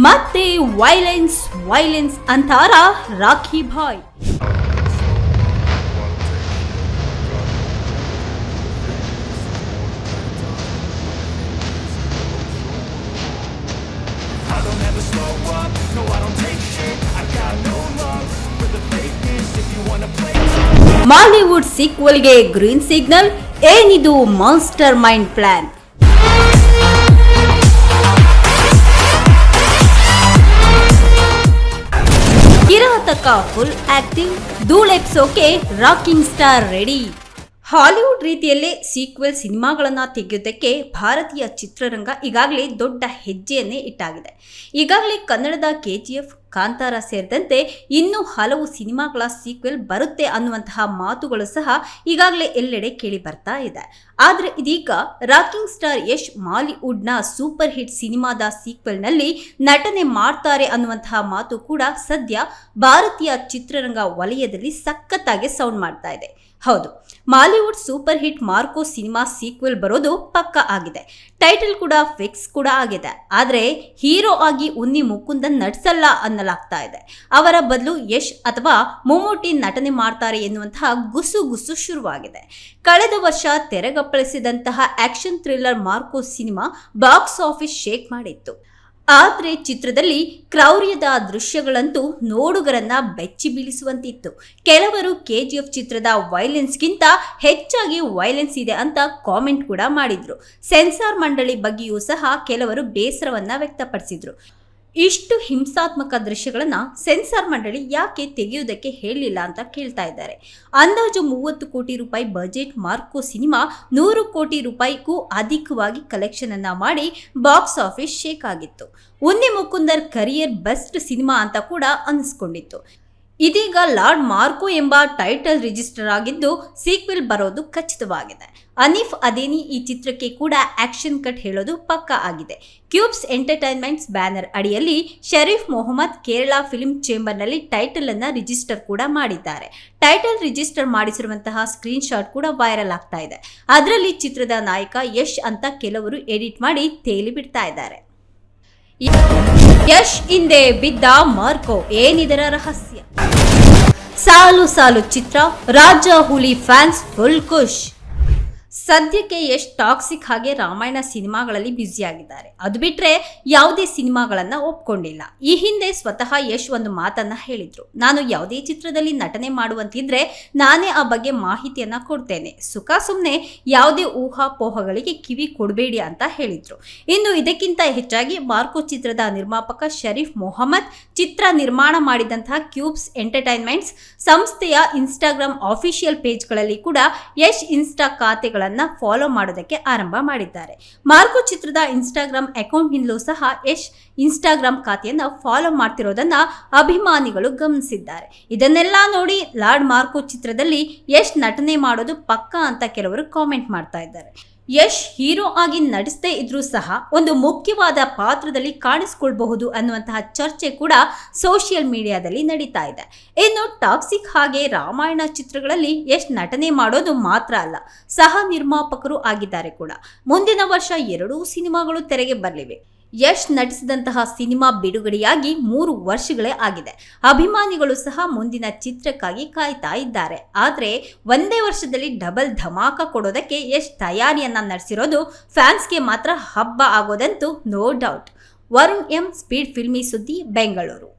ಮತ್ತೆ ವೈಲೆನ್ಸ್ ಅಂತಾರ ರಾಖಿ ಭಾಯ್. ಮಾಲಿವುಡ್ ಸೀಕ್ವೆಲ್ಗೆ ಗ್ರೀನ್ ಸಿಗ್ನಲ್, ಏನಿದು ಮಾಸ್ಟರ್ ಮೈಂಡ್ ಪ್ಲಾನ್? ಕಿರಾತಕ ಫುಲ್ ಆಕ್ಟಿವ್, ಧೂಳೆಪ್ಸೋಕೆ ರಾಕಿಂಗ್ ಸ್ಟಾರ್ ರೆಡಿ. ಹಾಲಿವುಡ್ ರೀತಿಯಲ್ಲೇ ಸೀಕ್ವೆಲ್ ಸಿನಿಮಾಗಳನ್ನು ತೆಗೆಯೋದಕ್ಕೆ ಭಾರತೀಯ ಚಿತ್ರರಂಗ ಈಗಾಗಲೇ ದೊಡ್ಡ ಹೆಜ್ಜೆಯನ್ನೇ ಇಟ್ಟಾಗಿದೆ. ಈಗಾಗಲೇ ಕನ್ನಡದ KGF, ಕಾಂತಾರ ಸೇರಿದಂತೆ ಇನ್ನೂ ಹಲವು ಸಿನಿಮಾಗಳ ಸೀಕ್ವೆಲ್ ಬರುತ್ತೆ ಅನ್ನುವಂತಹ ಮಾತುಗಳು ಸಹ ಈಗಾಗಲೇ ಎಲ್ಲೆಡೆ ಕೇಳಿ ಬರ್ತಾ ಇದೆ. ಆದರೆ ಇದೀಗ ರಾಕಿಂಗ್ ಸ್ಟಾರ್ ಯಶ್ ಮಾಲಿವುಡ್ನ ಸೂಪರ್ ಹಿಟ್ ಸಿನಿಮಾದ ಸೀಕ್ವೆಲ್ನಲ್ಲಿ ನಟನೆ ಮಾಡ್ತಾರೆ ಅನ್ನುವಂತಹ ಮಾತು ಕೂಡ ಸದ್ಯ ಭಾರತೀಯ ಚಿತ್ರರಂಗ ವಲಯದಲ್ಲಿ ಸಖತ್ತಾಗಿ ಸೌಂಡ್ ಮಾಡ್ತಾ ಇದೆ. ಹೌದು, Mollywood super hit Marco cinema sequel ಬರೋದು ಪಕ್ಕ ಆಗಿದೆ. ಟೈಟಲ್ ಕೂಡ ಫಿಕ್ಸ್ ಕೂಡ ಆಗಿದೆ. ಆದರೆ ಹೀರೋ ಆಗಿ ಉನ್ನಿ ಮುಕುಂದನ್ ನಟಿಸಲ್ಲ ಅನ್ನಲಾಗ್ತಾ ಇದೆ. ಅವರ ಬದಲು ಯಶ್ ಅಥವಾ ಮಮ್ಮೂಟಿ ನಟನೆ ಮಾಡ್ತಾರೆ ಎನ್ನುವಂತಹ ಗುಸು ಶುರುವಾಗಿದೆ. ಕಳೆದ ವರ್ಷ ತೆರೆಗಪ್ಪಳಿಸಿದಂತಹ action thriller Marco cinema box office shake ಮಾಡಿತ್ತು. ಆದರೆ ಚಿತ್ರದಲ್ಲಿ ಕ್ರೌರ್ಯದ ದೃಶ್ಯಗಳಂತೂ ನೋಡುಗರನ್ನ ಬೆಚ್ಚಿ ಬೀಳಿಸುವಂತಿತ್ತು. ಕೆಲವರು KGF ಚಿತ್ರದ ವೈಲೆನ್ಸ್ಗಿಂತ ಹೆಚ್ಚಾಗಿ ವೈಲೆನ್ಸ್ ಇದೆ ಅಂತ ಕಾಮೆಂಟ್ ಕೂಡ ಮಾಡಿದ್ರು. ಸೆನ್ಸಾರ್ ಮಂಡಳಿ ಬಗ್ಗೆಯೂ ಸಹ ಕೆಲವರು ಬೇಸರವನ್ನ ವ್ಯಕ್ತಪಡಿಸಿದ್ರು. ಇಷ್ಟು ಹಿಂಸಾತ್ಮಕ ದೃಶ್ಯಗಳನ್ನ ಸೆನ್ಸಾರ್ ಮಂಡಳಿ ಯಾಕೆ ತೆಗೆಯುವುದಕ್ಕೆ ಹೇಳಿಲ್ಲ ಅಂತ ಕೇಳ್ತಾ ಇದ್ದಾರೆ. ಅಂದಾಜು 30 ಕೋಟಿ ರೂಪಾಯಿ ಬಜೆಟ್ ಮಾರ್ಕೋ ಸಿನಿಮಾ 100 ಕೋಟಿ ರೂಪಾಯಿಗೂ ಅಧಿಕವಾಗಿ ಕಲೆಕ್ಷನ್ ಅನ್ನ ಮಾಡಿ ಬಾಕ್ಸ್ ಆಫೀಸ್ ಶೇಕ್ ಆಗಿತ್ತು. ಉನ್ನಿ ಮುಕುಂದರ್ ಕರಿಯರ್ ಬೆಸ್ಟ್ ಸಿನಿಮಾ ಅಂತ ಕೂಡ ಅನಿಸ್ಕೊಂಡಿತ್ತು. ಇದೀಗ ಲಾರ್ಡ್ ಮಾರ್ಕೋ ಎಂಬ ಟೈಟಲ್ ರಿಜಿಸ್ಟರ್ ಆಗಿದ್ದು ಸೀಕ್ವೆಲ್ ಬರೋದು ಖಚಿತವಾಗಿದೆ. ಅನೀಫ್ ಅದೇನಿ ಈ ಚಿತ್ರಕ್ಕೆ ಕೂಡ ಆಕ್ಷನ್ ಕಟ್ ಹೇಳೋದು ಪಕ್ಕಾ ಆಗಿದೆ. ಕ್ಯೂಬ್ಸ್ ಎಂಟರ್ಟೈನ್ಮೆಂಟ್ಸ್ ಬ್ಯಾನರ್ ಅಡಿಯಲ್ಲಿ ಶರೀಫ್ ಮೊಹಮ್ಮದ್ ಕೇರಳ ಫಿಲ್ಮ್ ಚೇಂಬರ್ನಲ್ಲಿ ಟೈಟಲ್ ಅನ್ನ ರಿಜಿಸ್ಟರ್ ಕೂಡ ಮಾಡಿದ್ದಾರೆ. ಟೈಟಲ್ ರಿಜಿಸ್ಟರ್ ಮಾಡಿಸಿರುವಂತಹ ಸ್ಕ್ರೀನ್ ಶಾಟ್ ಕೂಡ ವೈರಲ್ ಆಗ್ತಾ ಇದೆ. ಅದರಲ್ಲಿ ಚಿತ್ರದ ನಾಯಕ ಯಶ್ ಅಂತ ಕೆಲವರು ಎಡಿಟ್ ಮಾಡಿ ತೇಲಿ ಬಿಡ್ತಾ ಇದ್ದಾರೆ. ಯಶ್ ಹಿಂದೆ ಬಿದ್ದ ಮಾರ್ಕೋ, ಏನಿದರ ರಹಸ್ಯ? ಸಾಲು ಚಿತ್ರ, ರಾಜ ಹುಲಿ ಫ್ಯಾನ್ಸ್ ಫುಲ್ ಖುಷ್. ಸದ್ಯಕ್ಕೆ ಯಶ್ ಟಾಕ್ಸಿಕ್ ಹಾಗೆ ರಾಮಾಯಣ ಸಿನಿಮಾಗಳಲ್ಲಿ ಬ್ಯುಸಿಯಾಗಿದ್ದಾರೆ. ಅದು ಬಿಟ್ರೆ ಯಾವುದೇ ಸಿನಿಮಾಗಳನ್ನ ಒಪ್ಕೊಂಡಿಲ್ಲ. ಈ ಹಿಂದೆ ಸ್ವತಃ ಯಶ್ ಒಂದು ಮಾತನ್ನ ಹೇಳಿದ್ರು, ನಾನು ಯಾವುದೇ ಚಿತ್ರದಲ್ಲಿ ನಟನೆ ಮಾಡುವಂತಿದ್ರೆ ನಾನೇ ಆ ಬಗ್ಗೆ ಮಾಹಿತಿಯನ್ನ ಕೊಡ್ತೇನೆ, ಸುಮ್ಮನೆ ಯಾವುದೇ ಊಹಾಪೋಹಗಳಿಗೆ ಕಿವಿ ಕೊಡಬೇಡಿ ಅಂತ ಹೇಳಿದ್ರು. ಇನ್ನು ಇದಕ್ಕಿಂತ ಹೆಚ್ಚಾಗಿ ಮಾರ್ಕೋ ಚಿತ್ರದ ನಿರ್ಮಾಪಕ ಶರೀಫ್ ಮೊಹಮ್ಮದ್ ಚಿತ್ರ ನಿರ್ಮಾಣ ಮಾಡಿದಂತಹ ಕ್ಯೂಬ್ಸ್ ಎಂಟರ್ಟೈನ್ಮೆಂಟ್ಸ್ ಸಂಸ್ಥೆಯ ಇನ್ಸ್ಟಾಗ್ರಾಮ್ ಆಫಿಷಿಯಲ್ ಪೇಜ್ಗಳಲ್ಲಿ ಕೂಡ ಯಶ್ ಇನ್ಸ್ಟಾ ಖಾತೆಗಳನ್ನು ಫಾಲೋ ಮಾಡೋದಕ್ಕೆ ಆರಂಭ ಮಾಡಿದ್ದಾರೆ. ಮಾರ್ಕೋ ಚಿತ್ರದ ಇನ್ಸ್ಟಾಗ್ರಾಮ್ ಅಕೌಂಟ್ನಿಂದಲೂ ಸಹ ಯಶ್ ಇನ್ಸ್ಟಾಗ್ರಾಮ್ ಖಾತೆಯನ್ನ ಫಾಲೋ ಮಾಡ್ತಿರೋದನ್ನ ಅಭಿಮಾನಿಗಳು ಗಮನಿಸಿದ್ದಾರೆ. ಇದನ್ನೆಲ್ಲ ನೋಡಿ ಲಾರ್ಡ್ ಮಾರ್ಕೋ ಚಿತ್ರದಲ್ಲಿ ಯಶ್ ನಟನೆ ಮಾಡೋದು ಪಕ್ಕಾ ಅಂತ ಕೆಲವರು ಕಾಮೆಂಟ್ ಮಾಡ್ತಾ ಇದ್ದಾರೆ. ಯಶ್ ಹೀರೋ ಆಗಿ ನಟಿಸದೇ ಇದ್ರೂ ಸಹ ಒಂದು ಮುಖ್ಯವಾದ ಪಾತ್ರದಲ್ಲಿ ಕಾಣಿಸಿಕೊಳ್ಬಹುದು ಅನ್ನುವಂತಹ ಚರ್ಚೆ ಕೂಡ ಸೋಷಿಯಲ್ ಮೀಡಿಯಾದಲ್ಲಿ ನಡೀತಾ ಇದೆ. ಇನ್ನು ಟಾಕ್ಸಿಕ್ ಹಾಗೆ ರಾಮಾಯಣ ಚಿತ್ರಗಳಲ್ಲಿ ಯಶ್ ನಟನೆ ಮಾಡೋದು ಮಾತ್ರ ಅಲ್ಲ, ಸಹ ನಿರ್ಮಾಪಕರು ಆಗಿದ್ದಾರೆ ಕೂಡ. ಮುಂದಿನ ವರ್ಷ 2 ಸಿನಿಮಾಗಳು ತೆರೆಗೆ ಬರಲಿವೆ. ಯಶ್ ನಟಿಸಿದಂತಹ ಸಿನಿಮಾ ಬಿಡುಗಡೆಯಾಗಿ 3 ವರ್ಷಗಳೇ ಆಗಿದೆ. ಅಭಿಮಾನಿಗಳು ಸಹ ಮುಂದಿನ ಚಿತ್ರಕ್ಕಾಗಿ ಕಾಯ್ತಾ ಇದ್ದಾರೆ. ಆದರೆ ಒಂದೇ ವರ್ಷದಲ್ಲಿ ಡಬಲ್ ಧಮಾಕ ಕೊಡೋದಕ್ಕೆ ಯಶ್ ತಯಾರಿಯನ್ನ ನಡೆಸಿರೋದು ಫ್ಯಾನ್ಸ್ಗೆ ಮಾತ್ರ ಹಬ್ಬ ಆಗೋದಂತೂ no doubt. Varun M, speed filmy ಸುದ್ದಿ, ಬೆಂಗಳೂರು.